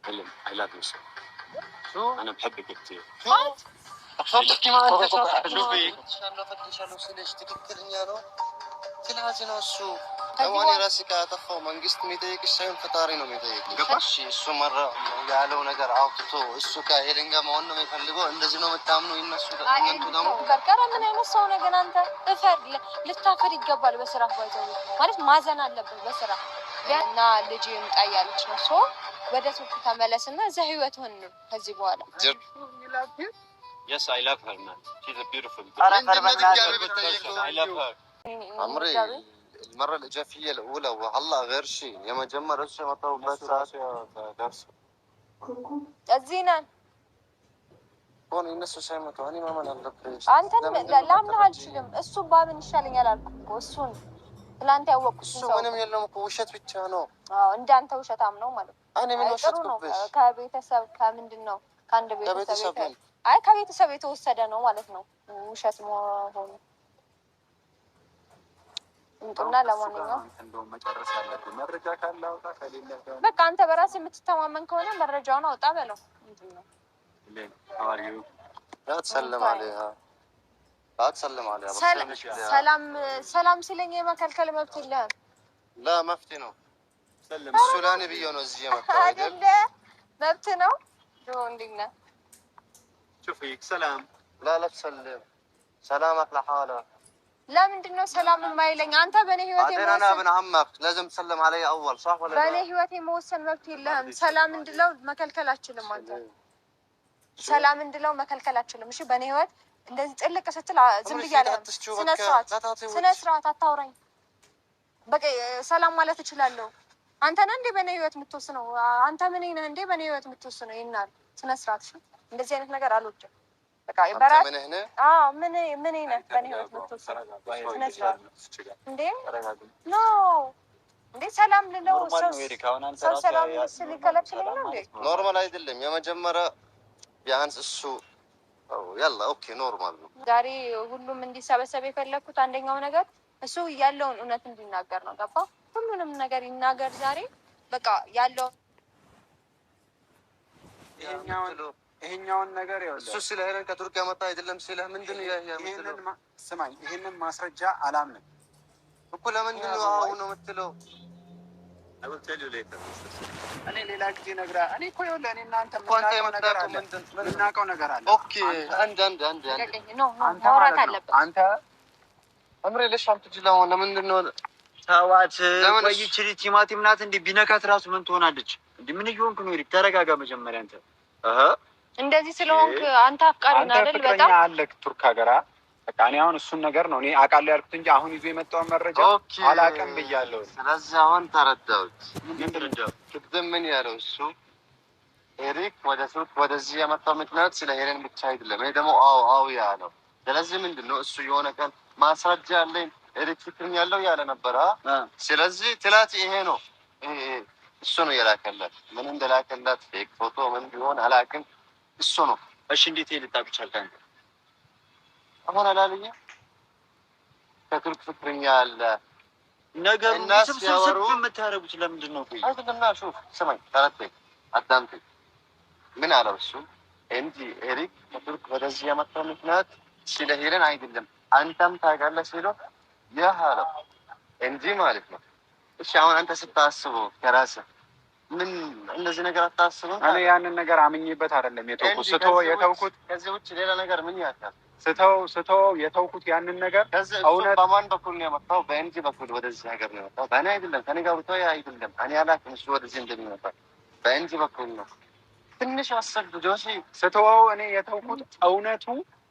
هلا I love you so. شو؟ أنا بحبك كثير. أخبرك ما أنت شوفي. شلون سلش تكترني أنا تلازم السو أواني راسك أتفهم من قست ميتيك الشيء فطارين وميتيك قبش السو مرة قالوا نجار عاطتو السو كاهلينجا ما إنه يفلقوا إن زينو متأمنوا إن السو إن أنتو دامو كركرة من أين الصونة جنانتا أفر للتافر يقبل بسرعة بيجوا معرف ما زنا إلا بسرعة بينا لجي متأيالك نصو بدأت تملسنا زهيوتهن هذي بوالا. Yes, I love her, man. She's a beautiful girl. I love her. عمري المرة الإجافية الأولى وهلا غير شيء يوم جمع رشة ما طول بس درس. الزينة. كون الناس شيء ما تواني ما من الدبريش. أنت لا من هالشلم الصبح من الشالين يلا الكوسون. لا أنت هو كوسون. الصبح أنا من يلا مكوشت بتشانو. أنت وشت عمنو ماله. أنا من وشت كوبش. كبيت سب كمن دنو كان بيت سب. أي كبيت سب يتوسد أنو مالتنو وشت مو هون. እንትና ለማንኛውም እንደው መጨረስ ያለብን መረጃ ካለ አውጣ ከሌለ በቃ አንተ በራስህ የምትተማመን ከሆነ መረጃውን አውጣ በለው ምንድነው አሪው አትሰልም عليها አትሰልም عليها ሰላም ሲለኝ የመከልከል መብት የለህም لا መፍት ነው ሰልም ሱላኒ ቢዮ ነው እዚህ የመጣው አይደል መብት ነው እንዴና شوفي سلام لا تسلم سلامك لحالك لا ምንድነው ሰላም የማይለኝ አንተ በኔ ህይወት የመወሰን انا ابن عمك لازم تسلم علي اول صح ولا لا በኔ ህይወት የመወሰን መብት የለህም ሰላም እንድለው መከልከል አችልም አንተ ሰላም እንድለው መከልከል አችልም እሺ በኔ ህይወት እንደዚህ ጥልቅ ስትል ዝም ብያለሁ ስነ ስርዓት አታውራኝ በቃ ሰላም ማለት እችላለሁ አንተ ነህ እንዴ በኔ ህይወት የምትወስነው አንተ ምን ነህ እንዴ በኔ ህይወት የምትወስነው ይናል ስነ ስርዓት እሺ እንደዚህ አይነት ነገር አልወድም በቃ ይበራል ምን ነህ በኔ ህይወት የምትወስነው ስነ ስርዓት እንዴ ኖ እንዴ ሰላም ልለው ሰላም ሲከለክለኝ ነው እንዴ ኖርማል አይደለም የመጀመሪያ ቢያንስ እሱ ያላ ኦኬ ኖርማል ነው ዛሬ ሁሉም እንዲሰበሰብ የፈለኩት አንደኛው ነገር እሱ ያለውን እውነት እንዲናገር ነው ገባ ሁሉንም ነገር ይናገር ዛሬ በቃ ያለው ይሄኛውን ነገር እሱ ስለሄደን ከቱርክ ያመጣ አይደለም ስለህ ምንድነው ይሄንን ስማኝ ይሄንን ማስረጃ አላምንም እኮ ለምንድን ነው አሁን ነው የምትለው I will tell you later. እኔ ሌላ ጊዜ ነግራ እኔ እኮ ይኸውልህ እኔ እናንተ ምናውቀው ነገር አለ ኦኬ አንድ ማውራት አለበት አንተ አምሬ ለሽ አምጥጅላው ለምንድን ነው ታዋት ቆይች ቲማቲም ናት እንዴ ቢነካት ራሱ ምን ትሆናለች እንዴ ምን ይሆንክ ነው ይሪ ተረጋጋ መጀመሪያ አንተ እንደዚህ ስለሆንክ አንተ አፍቃሪ ነህ አይደል በጣም አለክ ቱርክ ሀገራ በቃ እኔ አሁን እሱን ነገር ነው እኔ አውቃለሁ ያልኩት እንጂ አሁን ይዞ የመጣው መረጃ አላውቅም ብያለሁ ስለዚህ አሁን ተረዳሁት ቅድም ምን ያለው እሱ ኤሪክ ወደዚህ የመጣው ምክንያት ስለ ሄለን ብቻ አይደለም እኔ ደግሞ አዎ ያለው ስለዚህ ምንድነው እሱ የሆነ ቀን ማስረጃ አለኝ ኤሪክ ፍቅርኝ ያለው ያለ ነበር ስለዚህ ትላት ይሄ ነው እሱ ነው የላከላት ምን እንደላከላት ፌክ ፎቶ ምን ቢሆን አላውቅም እሱ ነው እሺ እንዴት ልታውቅ ቻልከኝ አሁን አላለኝ ከቱርክ ፍቅርኛ አለ ነገር ስብስብ የምታረጉት ለምንድን ነው አይደለምና ሹፍ ስማኝ ታረተኝ አዳምጠኝ ምን አለው እሱ እንጂ ኤሪክ ከቱርክ ወደዚህ የመጣው ምክንያት ስለ ሄለን አይደለም አንተም ታውቃለህ ሲለው ያሃለው እንጂ ማለት ነው እሺ አሁን አንተ ስታስበው ከራስህ ምን እንደዚህ ነገር አታስበው እኔ ያንን ነገር አምኜበት አይደለም የተውኩት ከዚህ ውጭ ሌላ ነገር ምን ያካል ስተው የተውኩት ያንን ነገር እውነት በማን በኩል ነው የመጣው በእንጂ በኩል ወደዚህ ሀገር ነው የመጣው በእኔ አይደለም ከኔ ጋር ብታይ አይደለም እኔ አላውቅም እሱ ወደዚህ እንደሚመጣ በእንጂ በኩል ነው ትንሽ አሰብ ጆሲ ስተው እኔ የተውኩት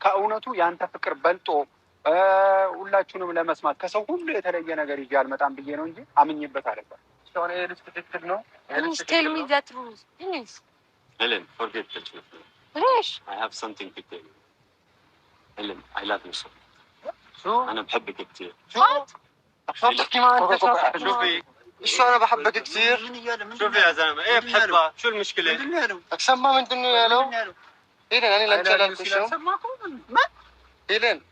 ከእውነቱ ያንተ ፍቅር በልጦ ሁላችሁንም ለመስማት ከሰው ሁሉ የተለየ ነገር ይዤ አልመጣም ብዬ ነው እንጂ አምኜበት አይደለም ሶኔ ልጅ ትክክል ነው tell me the truth please Helen forget the truth ليش I have something to tell you Helen I love you so أنا بحبك كثير أحبك ما أنت شوفي شو أنا بحبك كثير شوفي يا زلمة إيه بحبها شو المشكلة أكسب ما من دنيا له إيلين أنا لم تشارك شو إيلين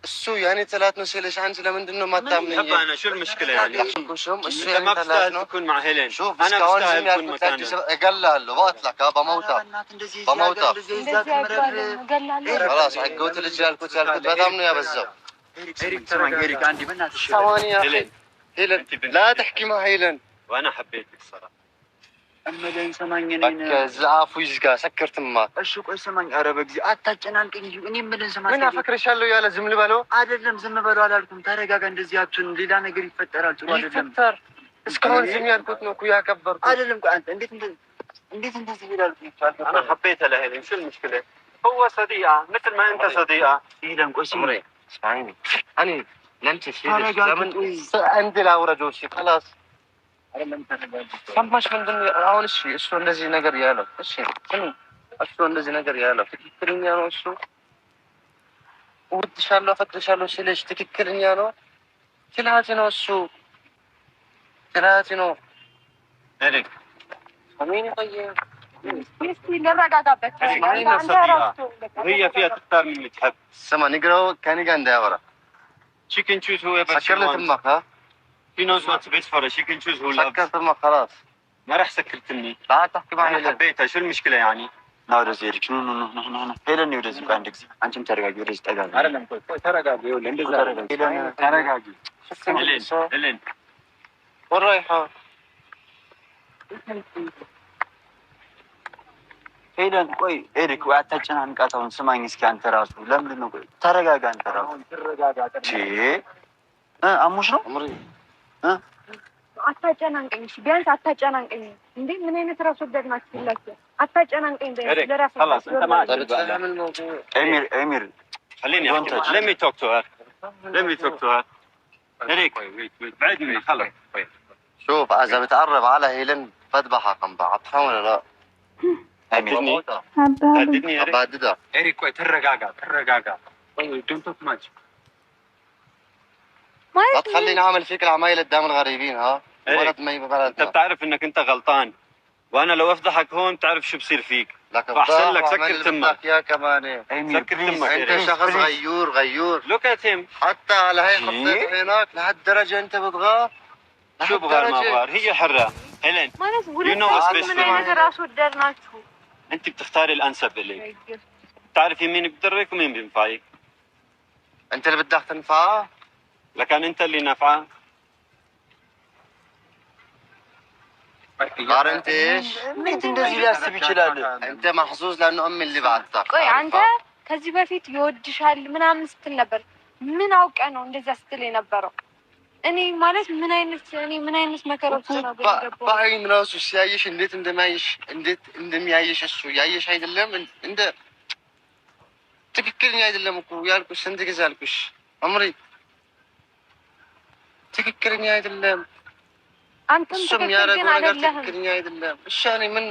السو يعني ثلاث نسيلش عن لمن ما تامني انا شو المشكله يعني السو يعني ما بتستاهل تكون مع هيلين شوف انا بستاهل اكون مكانها مكانها قال له بقول لك بموتك بموتك خلاص عقوت الرجال كنت بتامنوا يا بزاف إيريك عندي منها ثواني يا اخي هيلن لا تحكي مع هيلن وانا حبيتك الصراحه أما لين سمعني بك زعاف ويزقا سكرت ما أشوف أي سمعني أربك زي أتاجنان كنجي إني من سمعني من أفكر شالو يا لازم لبالو አይደለም ዝም በሉ አላልኩም። ተረጋጋ። እንደዚህ አትሁን። ሌላ ነገር ይፈጠራል። ጥሩ አይደለም። ይፈጠር እስካሁን ዝም ያልኩት ነው እኮ ያከበርኩት አይደለም። ቆይ አንተ እንዴት እንደዚህ ይላል? انا حبيتها لهيلين شو المشكله هو صديقه مثل ما انت صديقه ይለን ቆይ عمري اسمعيني أنا نمشي لمن أنت لا ورجو شيء خلاص ሰማሽ ምንድን ነው አሁን? እሺ እሱ እንደዚህ ነገር ያለው እሺ እሱ እንደዚህ ነገር ያለው ትክክለኛ ነው? እሱ እወድሻለሁ አፈቅርሻለሁ ሲልሽ ትክክለኛ ነው? ትላንት ነው እሱ ትላንት ነው هيك ሰሚኒ ቆየ እስቲ ልረጋጋበት። هي فيها تختار من اللي تحب سما نقرأ كان يقعد እንዳያወራ chicken choose whoever she سكرت wants امك ها he knows what's best for her she can choose who loves سكرت امك خلاص ما راح سكرتني لا تحكي معي انا حبيتها شو المشكله يعني ና ወደዚህ ሄድክ ኖ ሄለን ወደዚህ ቆይ አንድ ጊዜ አንቺም ተረጋጊ። ወደዚህ ጠጋ አይደለም ቆይ ተረጋጊ ይኸውልህ እንደዛ ተረጋጊ። هيلين وين رايحة ሄለን ቆይ ኤሪክ ወይ አታጨናንቃት። አሁን ስማኝ እስኪ አንተ ራሱ ለምንድን ነው? ቆይ ተረጋጋ። አንተ ራሱ ተረጋጋ። አሙሽ ነው عمري አታጨናንቀኝ። እሺ ቢያንስ አታጨናንቀኝ። እንዴ ምን አይነት ራስ ወዳድ ናችሁ ሁላችሁ? አታጨናንቀኝ። ለራስ خلاص انت ما تعال الموضوع ኤሚር خليني احكي let me talk to her هيك بعد مني خلص شوف إذا بتقرب على هيلن بذبحها قم بعطها ولا لا؟ ኤሚር هددني يا ريت بهددها ኤሪክ ቆይ ተረጋጋ። don't talk much لا تخليني اعمل فيك العمايل قدام الغريبين ها ولد ما يبقى انت بلدنا بتعرف انك انت غلطان وانا لو افضحك هون بتعرف شو بصير فيك لك فأحسن لك الضعف سكر وعمل تمك. بدك يا كمان ኤሚር سكر تمك انت إيريك. شخص غيور look at him حتى على هي خطيت هناك لهالدرجة انت بتغار شو بغار ما بغار هي حرة هيلين ማለት You know what's best ምን for አይነት ራስ ወዳድ ናችሁ? انت بتختاري الانسب لك بتعرفي مين بضرك ومين بينفعك انت اللي بدك تنفعه لكن انت اللي نافعه غار انت ايش እንዴት እንደዚህ ሊያስብ ይችላል? انت محظوظ لانه امي اللي بعتك ቆይ አንተ ከዚህ በፊት ይወድሻል ምናምን ስትል ነበር። ምን አውቀ ነው እንደዛ ስትል የነበረው? እኔ ማለት ምን አይነት መከሮች ነው ገባው? بعين راسه ሲያይሽ እንዴት እንደሚያይሽ እሱ ያይሽ አይደለም እንደ ትክክለኛ አይደለም እኮ ያልኩሽ ስንት ጊዜ አልኩሽ አምሪ ትክክለኛ አይደለም አንተም ትክክል አይደለህም። ትክክለኛ አይደለም እሺ እኔ ምን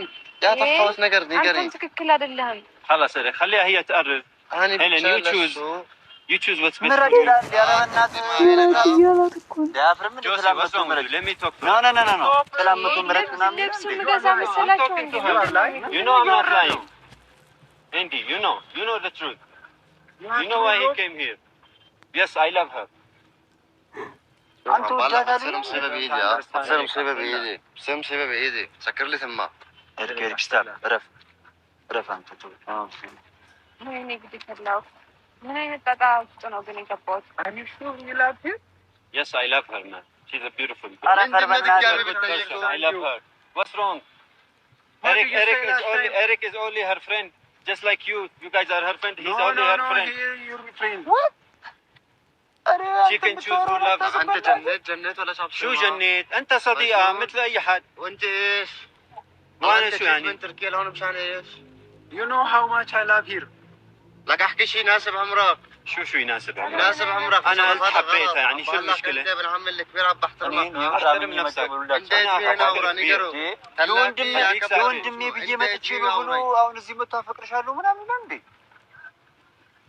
ያጠፋሁት ነገር ንገሪኝ አንተም ትክክል አይደለህም። خلاص إيريك خليها هي تقرر እኔ هيلين you choose what's best ምረጥ for you ይላል። ኧረ በእናትህ ዳፍርም Josie ተላመጡ what's wrong with ምረጥ you let me talk to ኖ her ተላመጡ ምረጥ ምናምን ልብስ ምገዛ መሰላችሁ እንዴ? you know I'm not lying Andy you know the truth you know why he came here yes I love her አንተ ወዳታለህ سلم سبب ايدي سكر لي ثم ኤሪክ ስታፕ ረፍ አንተ ተው ወይኔ ግድ ፈላው። ምን አይነት ጣጣ ውስጥ ነው ግን የገባሁት? yes I love her man she's a beautiful girl ኧረ ፈርበና I love her what's wrong Eric is only her friend just like you guys are her friend he's only her friend she can choose who loves انت جنيت ولا شاب شو جنيت انت صديقة مثل اي حد وانت ايش وانا شو يعني من تركيا لهون مشان ايش you know how much I love her لك احكي شيء يناسب عمرك شو يناسب عمرك يناسب عمرك انا قلت حبيتها يعني شو المشكلة انت ابن عمي الكبير عم بحترمك احترم نفسك انت ايش نورا نيجرو የወንድሜ ብዬ መጥቼ ነው ብሎ አሁን እዚህ መጥቶ አፈቅርሻለሁ ምናምን ነው እንዴ?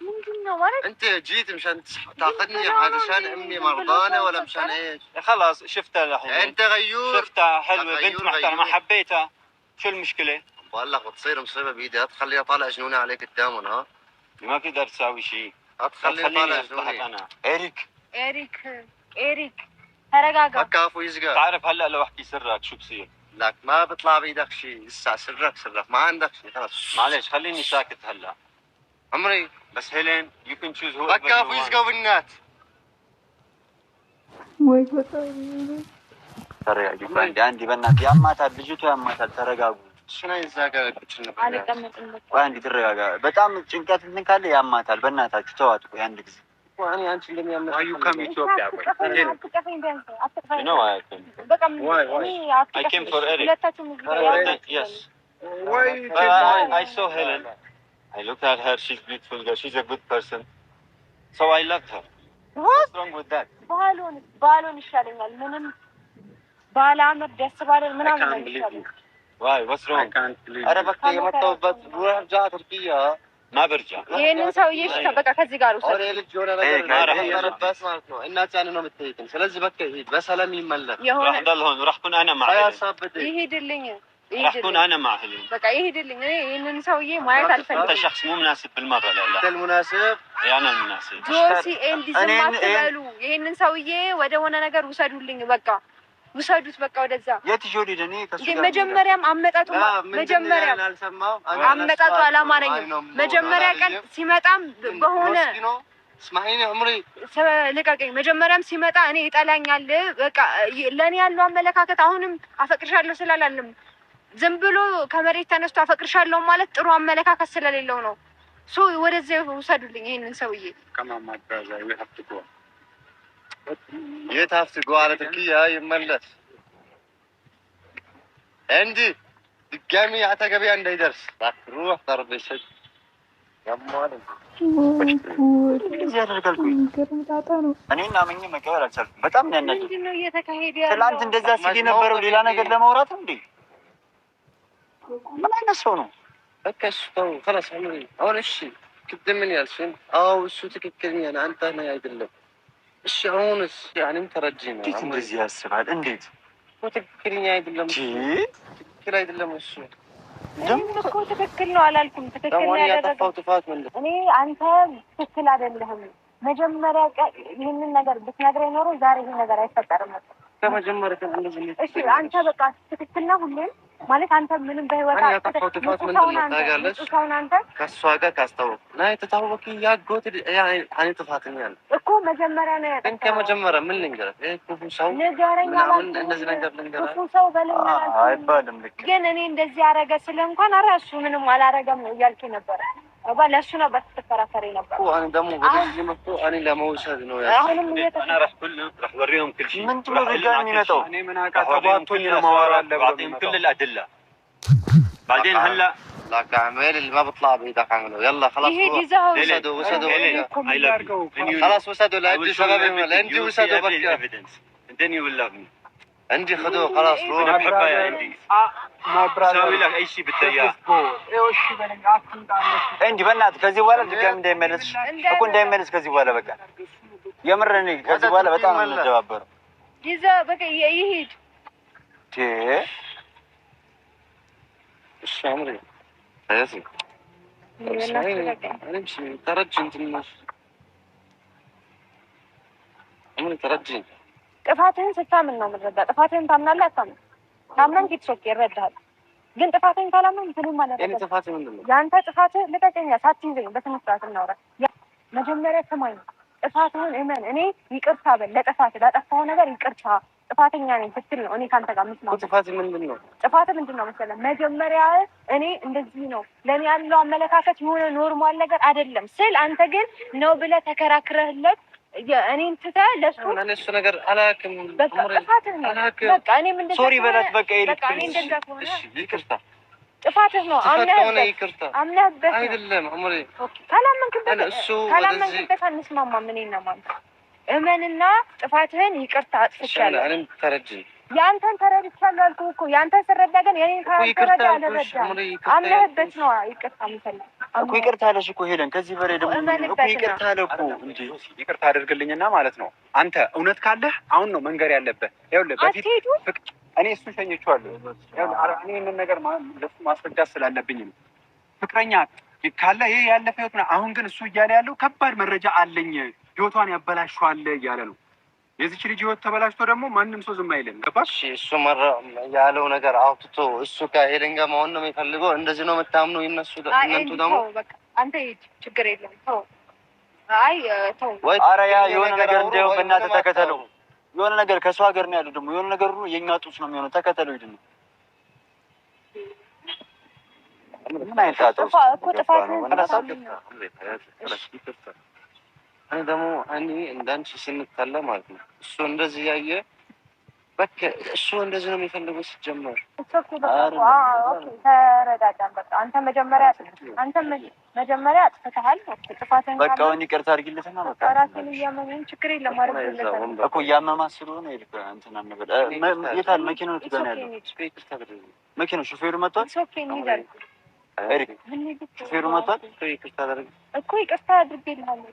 ምንድን ነው ማለት? انت جيت مشان تاخذني علشان امي مرضانه ولا مشان ايش؟ خلاص شفتها الحين انت غيور شفتها حلوة بنت غيور محترمة حبيتها شو المشكلة؟ بقول لك بتصير مصيبه بايدي تخليها طالع جنوني عليك قدامهم ها ما بتقدر تساوي شيء خليني اصلحك انا. إيريك ترقاقا. وقفوا يزقى. تعرف هلا لو احكي سرك شو بصير؟ لك ما بيطلع بايدك شيء، لسه سرك ما عندك شيء خلاص. معلش خليني ساكت هلا. عمري بس هيلين you can choose who. وقفوا يزقوا بالنات. ترى عندي بنات ያማታል ልጅቷ ያማታል ተረጋጉ شنو يزقى አንዲ ተረጋጋ በጣም ጭንቀት እንትን ካለ ያማታል በእናታችሁ ተዋጡ አንድ ጊዜ وانا انت اللي يعمل አዩ ከኢትዮጵያ ቆይ you know I came. I came for Eric. Yes. ወይ I saw Helen. I looked at her. She's beautiful girl. She's a good person. So I loved her. What's wrong with that? ባሎን ይሻለኛል ምንም ባላመድ ደስ ባለን ምናምን ነው ይሻለኛል። Why? What's wrong? انا بك የመጣሁበት روح ጃ ትርኪያ ما برجع. ይሄንን ሰውዬ በቃ ከዚህ ጋር ውሰድ። አሬ ልጅ ሆነ ነገር ያረባስ ማለት ነው። እናት ያን ነው የምትሄድን። ስለዚህ በቃ ይሄድ በሰላም ይመለስ። راح ضل هون وراح كون انا مع هيلين. ይሄድልኝ راح كون انا مع هيلين. በቃ ይሄድልኝ። እኔ ይሄንን ሰውዬ ማየት አልፈልግም። انت شخص مو مناسب بالمره لا انت المناسب. انا المناسب. ጆሲ ኤንዲ ዝም አትበሉ። ይሄንን ሰውዬ ወደ ሆነ ነገር ውሰዱልኝ። በቃ ውሰዱት በቃ ወደዛ። የት ይጆዲ ደኔ ከሱ ጋር መጀመሪያም አመጣጡ አመጣጡ አላማረኝም። መጀመሪያ ቀን ሲመጣም በሆነ እስማዒኒ ዑምሪ ልቀቀኝ። መጀመሪያም ሲመጣ እኔ ይጠላኛል። በቃ ለኔ ያለው አመለካከት አሁንም አፈቅርሻለሁ ስላላለም ዝም ብሎ ከመሬት ተነስቶ አፈቅርሻለሁ ማለት ጥሩ አመለካከት ስለሌለው ነው። ሶ ወደዛ ውሰዱልኝ ይሄንን ሰውዬ ከማማ ጋዛ ይሀፍትኩ የታፍት ጓለ ትርኪያ ይመለስ እንጂ ድጋሚ አጠገቢያ እንዳይደርስ ሩህ ተርበሽ ያማል እንደዚህ ያደርጋልኩኝ እኔና ምን መቀበል አልቻልኩም። በጣም ነው ያናደው። ምንድነው እየተካሄደ ያለው? ትላንት እንደዛ ሲል የነበረው ሌላ ነገር ለማውራት እንዴ? ምን አይነት ሰው ነው? በቃ እሱ ተው خلاص عمري አሁን እሺ ቅድም ያልሽኝ አዎ እሱ ትክክለኛ ነው አንተ ነህ አይደለም እሺ አሁንስ ያንም ተረጅኝ ነው እንደዚህ ያስባል እንዴት ትክክለኛ አይደለም ትክክል አይደለም እሱ እኮ ትክክል ነው አላልኩም ትክክል ነው ያደረገው ጥፋት ምንድነው እኔ አንተ ትክክል አይደለህም መጀመሪያ ይሄንን ነገር ብትነግረኝ ኖሮ ዛሬ ይሄ ነገር አይፈጠርም ነበር ከመጀመሪያ ከእንደዚህ እሺ አንተ በቃ ትክክል ነው ሁሌ ማለት አንተ ምንም በህይወት ጥፋት ምንድነው ታጋለሽ ከሷ ጋር ካስተዋወቅ ናይ ተታወቂ ያጎት ያኔ ጥፋተኛ ነው እኮ መጀመሪያ ነው ግን ከመጀመሪያ ምን ልንገርህ ክፉ ሰው ንገረኛ እንደዚህ ነገር ልንገርህ ክፉ ሰው በለኛ አይባልም ልክ ግን እኔ እንደዚህ ያረገ ስለ እንኳን ኧረ እሱ ምንም አላረገም ነው እያልኩ ነበር ለእሱ ነው በተከራከረ ነበር እኔ ደግሞ ወደዚህ መጥቶ እኔ ለመውሰድ ነው አሁንም انا راح اوريهم كل شيء من تقول رجال مينتو እኔ ምን አቃተባቶኝ ነው ማወራ አለ بعطيهم كل الادله بعدين هلا لا كعمل اللي ما بيطلع بايدك عمله يلا خلاص وسدوا خلاص وسدوا لا عندي سبب لا عندي وسدوا بك then you will love me عندي خذوه خلاص روح انا بحبها يا عندي ما سوي لك اي شيء بدك اياه እሺ በለኝ አትንጣ እንዴ በእናትህ ከዚህ በኋላ ድጋሚ እንዳይመለስ እኮ እንዳይመለስ ከዚህ በኋላ በቃ የምር እኔ ከዚህ በኋላ በጣም እንደባበረ ይዛ በቃ ይሄድ እሺ አምሪ ታያሲ እሺ ተረጅን ትንሽ አምሪ ተረጅን ጥፋትህን ስታምን ነው የምትረዳ ጥፋትህን ታምናለህ አታምን ታመንክ ይትሶክ ይረዳሃል ግን ጥፋትህን ካላመን ምንም ማለት ነው እኔ ጥፋት ምንድነው ያንተ ጥፋት ልቀቀኛ ሳትይዘኝ በስነ ስርዓት እናውራ መጀመሪያ ሰማኝ ጥፋትህን እመን እኔ ይቅርታ በል ለጥፋት ላጠፋው ነገር ይቅርታ ጥፋተኛ ነኝ ስትል ነው እኔ ካንተ ጋር መስማት ጥፋት ምንድነው ጥፋት ምንድነው መሰለህ መጀመሪያ እኔ እንደዚህ ነው ለኔ ያለው አመለካከት የሆነ ኖርማል ነገር አይደለም ስል አንተ ግን ነው ብለህ ተከራክረህለት እኔን ትተህ ለሱ እሱ ነገር አላውቅም በቃ ጥፋትህ ነው በቃ እኔ ምንድነው ሶሪ በላት በቃ በቃ እኔ እንደጋፈው ነው ይቅርታ ጥፋትህ ነው አምነህበት አይደለም አምሪ ካላመንክበት አንስማማም እኔና ማንተ እመንና ጥፋትህን ይቅርታ አጥፍቻለሁ እኔም ተረጅኝ ያንተን ተረድቻለሁ አልኩህ እኮ ያንተን ስረዳ ግን የኔን ተረዳ አልረዳ አምነህበት ነው ይቅርታ የምፈልግ እኮ ይቅርታ አለሽ እኮ ሄለን ከዚህ በላይ ደግሞ እኮ ይቅርታ አለ እኮ እንጂ ይቅርታ አድርግልኝና ማለት ነው አንተ እውነት ካለህ አሁን ነው መንገር ያለበት ይኸውልህ በፊት እኔ እሱ ሸኝቼዋለሁ ይኸውልህ እኔ ይሄንን ነገር ለሱ ማስረዳት ስላለብኝ ነው ፍቅረኛ ካለ ይሄ ያለፈ ህይወት ነው። አሁን ግን እሱ እያለ ያለው ከባድ መረጃ አለኝ፣ ህይወቷን ያበላሸዋል እያለ ነው። የዚች ልጅ ህይወት ተበላሽቶ ደግሞ ማንም ሰው ዝም አይልም። ገባሽ? እሱ ያለው ነገር አውጥቶ እሱ ከሄለን ጋር መሆን ነው የሚፈልገው። እንደዚህ ነው የምታምኑ እነሱ ደግሞ አንተ ችግር የለም ተው። አይ ተው። ኧረ ያ የሆነ ነገር እንደው በእናትህ ተከተለው። የሆነ ነገር ከሷ ሀገር ነው ያለው ደግሞ የሆነ ነገር ሁሉ የኛ ጡት ነው የሚሆነው። ተከተለው ይድን ምን አይታጣው እኮ ጥፋት ነው። እኔ ደግሞ እንዳንቺ ስንታለ ማለት ነው እሱ እንደዚህ ያየ በቃ እሱ እንደዚህ ነው የሚፈልገው ሲጀመር። ተረዳዳን በቃ አንተ መጀመሪያ አጥፍተሃል። ጥፋትን በቃ ወን ይቅርታ አድርጊለትና በቃ ራስን እያመመኝ ችግር የለም አድርጊለታል እኮ እያመማት ስለሆነ ይልካ እንትና ነበር የታል መኪናው ትገና ያለው መኪናው ሹፌሩ መጥቷል። ኤሪክ ሹፌሩ መጥቷል እኮ ይቅርታ አድርጌልሃለሁ።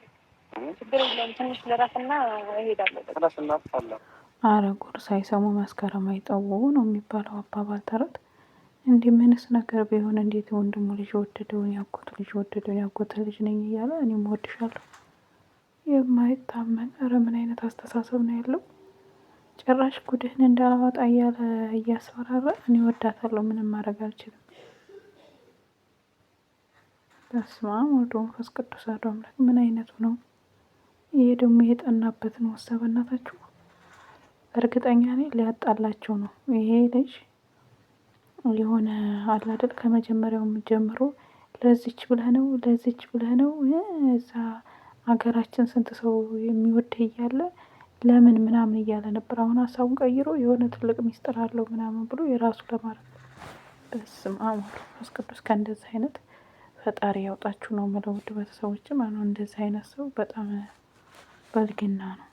ችግር የለም ትንሽ ለራስና እሄዳለሁ። አረ ጉር ሳይሰሙ መስከረም አይጠው ነው የሚባለው አባባል ተረት። እንዲህ ምንስ ነገር ቢሆን እንዴት ወንድሙ ልጅ ወደደውን ያጎተ ልጅ ነኝ እያለ እኔም ወድሻለሁ የማይታመን። አረ ምን አይነት አስተሳሰብ ነው ያለው? ጭራሽ ጉድህን እንዳላወጣ እያለ እያስፈራራ እኔ ወዳታለሁ ምንም ማድረግ አልችልም። በስመ አብ ወወልድ ወመንፈስ ቅዱስ አሐዱ አምላክ። ምን አይነቱ ነው ይሄ ደግሞ? የጠናበትን ወሰበ እናታችሁ። እርግጠኛ ነኝ ሊያጣላቸው ነው ይሄ ልጅ። የሆነ አለ አይደል ከመጀመሪያውም ጀምሮ ለዚች ብለህ ነው እዛ ሀገራችን ስንት ሰው የሚወድህ እያለ ለምን ምናምን እያለ ነበር። አሁን ሀሳቡን ቀይሮ የሆነ ትልቅ ሚስጥር አለው ምናምን ብሎ የራሱ ለማድረግ። በስመ አብ ወወልድ ወመንፈስ ቅዱስ። ከእንደዚህ አይነት ፈጣሪ ያውጣችሁ ነው የምለው ውድ ቤተሰቦች። ማለት እንደዚህ አይነት ሰው በጣም በልግና ነው።